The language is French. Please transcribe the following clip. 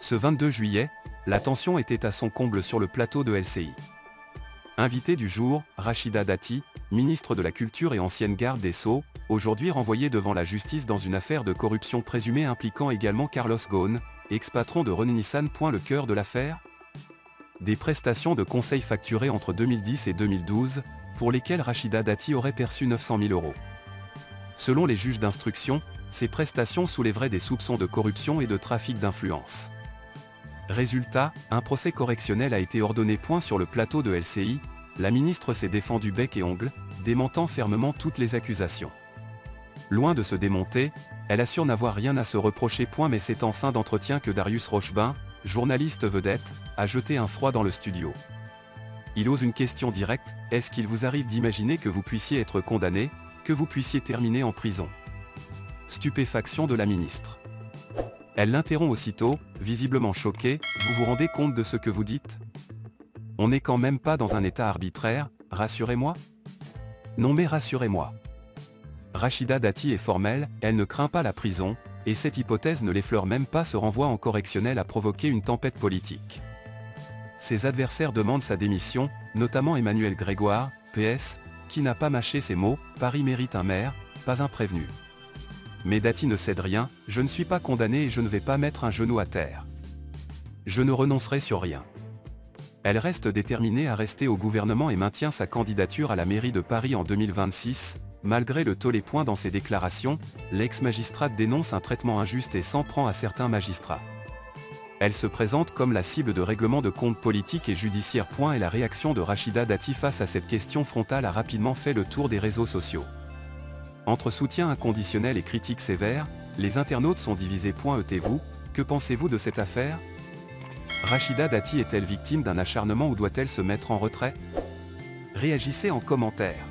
Ce 22 juillet, la tension était à son comble sur le plateau de LCI. Invitée du jour, Rachida Dati, ministre de la Culture et ancienne garde des Sceaux, aujourd'hui renvoyée devant la justice dans une affaire de corruption présumée impliquant également Carlos Ghosn, ex-patron de Renault Nissan. Le cœur de l'affaire ? Des prestations de conseil facturées entre 2010 et 2012, pour lesquelles Rachida Dati aurait perçu 900 000 €. Selon les juges d'instruction, ces prestations soulèveraient des soupçons de corruption et de trafic d'influence. Résultat, un procès correctionnel a été ordonné. Sur le plateau de LCI, la ministre s'est défendue bec et ongles, démentant fermement toutes les accusations. Loin de se démonter, elle assure n'avoir rien à se reprocher. Mais c'est en fin d'entretien que Darius Rochebin, journaliste vedette, a jeté un froid dans le studio. Il ose une question directe: est-ce qu'il vous arrive d'imaginer que vous puissiez être condamné, que vous puissiez terminer en prison? Stupéfaction de la ministre. Elle l'interrompt aussitôt, visiblement choquée: vous vous rendez compte de ce que vous dites? On n'est quand même pas dans un état arbitraire, rassurez-moi. Non mais rassurez-moi. Rachida Dati est formelle, elle ne craint pas la prison, et cette hypothèse ne l'effleure même pas. Ce renvoi en correctionnel a provoqué une tempête politique. Ses adversaires demandent sa démission, notamment Emmanuel Grégoire, PS, qui n'a pas mâché ses mots: Paris mérite un maire, pas un prévenu. Mais Dati ne cède rien: je ne suis pas condamné et je ne vais pas mettre un genou à terre. Je ne renoncerai sur rien. Elle reste déterminée à rester au gouvernement et maintient sa candidature à la mairie de Paris en 2026, malgré le tollé. Dans ses déclarations, l'ex-magistrate dénonce un traitement injuste et s'en prend à certains magistrats. Elle se présente comme la cible de règlements de comptes politiques et judiciaires. Et la réaction de Rachida Dati face à cette question frontale a rapidement fait le tour des réseaux sociaux. Entre soutien inconditionnel et critiques sévères, les internautes sont divisés. Vous, que pensez-vous de cette affaire? Rachida Dati est-elle victime d'un acharnement ou doit-elle se mettre en retrait? Réagissez en commentaire.